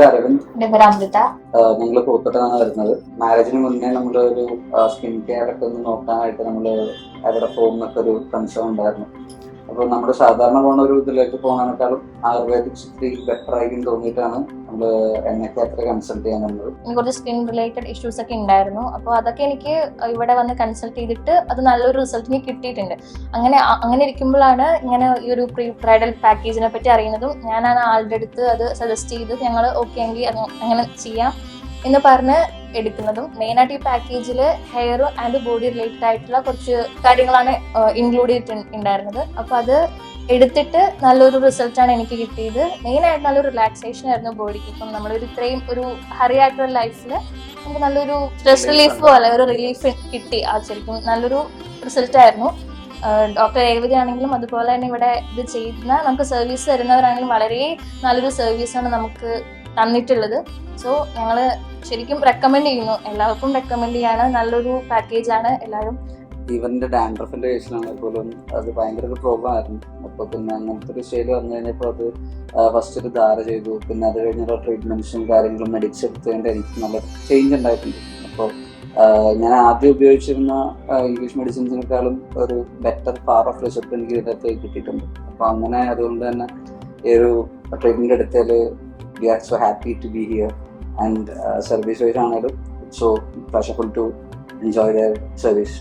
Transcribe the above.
പേര് അരവിന്ദ്. എന്റെ പേര് അമൃത. ഞങ്ങൾ പോത്തോട്ടാണ് വരുന്നത്. മാരേജിന് മുന്നേ നമ്മളൊരു സ്കിൻ കെയർ ഒക്കെ ഒന്ന് നോക്കാനായിട്ട് നമ്മള് എവിടെ പോകുന്നൊക്കെ ഒരു കൺസേൺ ഉണ്ടായിരുന്നു. അപ്പോൾ നമ്മുടെ സാധാരണ പോണ ഒരു ഇതിലേക്ക് പോകുന്നതിനേക്കാളും ആയുർവേദിക് ഇത്തിരി ബെറ്റർ ആയിരിക്കും തോന്നിയിട്ടാണ് നമ്മള് എണ്ണയ്ക്ക് അത്ര കൺസൾട്ട് ചെയ്യാൻ വന്നത്. എനിക്ക് കുറച്ച് സ്കിൻ റിലേറ്റഡ് ഇഷ്യൂസ് ഒക്കെ ഉണ്ടായിരുന്നു. അപ്പോൾ അതൊക്കെ എനിക്ക് ഇവിടെ വന്ന് കൺസൾട്ട് ചെയ്തിട്ട് അത് നല്ലൊരു റിസൾട്ട് എനിക്ക് കിട്ടിയിട്ടുണ്ട്. അങ്ങനെ ഇരിക്കുമ്പോഴാണ് ഇങ്ങനെ ഈ ഒരു പ്രീ ബ്രൈഡൽ പാക്കേജിനെ പറ്റി അറിയുന്നതും ഞാനാണ് ആളുടെ അടുത്ത് അത് സജസ്റ്റ് ചെയ്ത് ഞങ്ങൾ ഓക്കെ എങ്കിൽ അങ്ങനെ ചെയ്യാം എന്ന് പറഞ്ഞ് എടുക്കുന്നതും. മെയിനായിട്ട് ഈ പാക്കേജിൽ ഹെയർ ആൻഡ് ബോഡി റിലേറ്റഡ് ആയിട്ടുള്ള കുറച്ച് കാര്യങ്ങളാണ് ഇൻക്ലൂഡ് ചെയ്തിട്ടുണ്ടായിരുന്നത്. അപ്പോൾ അത് എടുത്തിട്ട് നല്ലൊരു റിസൾട്ടാണ് എനിക്ക് കിട്ടിയത്. മെയിനായിട്ട് നല്ലൊരു റിലാക്സേഷൻ ആയിരുന്നു ബോഡിക്ക്. ഇപ്പം നമ്മളൊരു ഇത്രയും ഒരു ഹറി ആയിട്ടുള്ള ലൈഫിൽ നമുക്ക് നല്ലൊരു സ്ട്രെസ് റിലീഫ് പോലെ ഒരു റിലീഫ് കിട്ടി. ആ ശരിക്കും നല്ലൊരു റിസൾട്ടായിരുന്നു. ഡോക്ടർ രേവതി ആണെങ്കിലും അതുപോലെ തന്നെ ഇവിടെ ഇത് ചെയ്യുന്ന നമുക്ക് സർവീസ് തരുന്നവരാണെങ്കിലും വളരെ നല്ലൊരു സർവീസാണ് നമുക്ക് തന്നിട്ടുള്ളത്. സോ ഞങ്ങൾ ശരിക്കും റെക്കമെൻഡ് ചെയ്യുന്നു, എല്ലാവർക്കും റെക്കമെൻഡ് ചെയ്യാണ്. നല്ലൊരു പാക്കേജാണ് എല്ലാവരും. ഇവന്റെ ഡാൻഡ്രഫിന്റെ കേസിലാണെങ്കിൽ പോലും അത് ഭയങ്കര ഒരു പ്രോബ്ലം ആയിരുന്നു. അപ്പോൾ പിന്നെ അങ്ങനത്തെ ഒരു സ്റ്റേജ് വന്നു കഴിഞ്ഞപ്പോൾ അത് ഫസ്റ്റ് ഒരു ധാര ചെയ്തു. പിന്നെ അത് കഴിഞ്ഞുള്ള ട്രീറ്റ്മെന്റ്സും കാര്യങ്ങളും മെഡിക്സ് എടുത്തുകൊണ്ട് എനിക്ക് നല്ല ചേഞ്ച് ഉണ്ടായിട്ടുണ്ട്. അപ്പോൾ ഞാൻ ആദ്യം ഉപയോഗിച്ചിരുന്ന ഇംഗ്ലീഷ് മെഡിസിൻസിനേക്കാളും ഒരു ബെറ്റർ പവർ ഓഫ് റിസൾട്ട് എനിക്ക് ഇതിനകത്ത് കിട്ടിയിട്ടുണ്ട്. അപ്പോൾ അങ്ങനെ അതുകൊണ്ട് തന്നെ ഈ ഒരു ട്രീറ്റ്മെന്റ് എടുത്താൽ we are so happy to be here, and service wise aanalum it's so pleasurable to enjoy their service.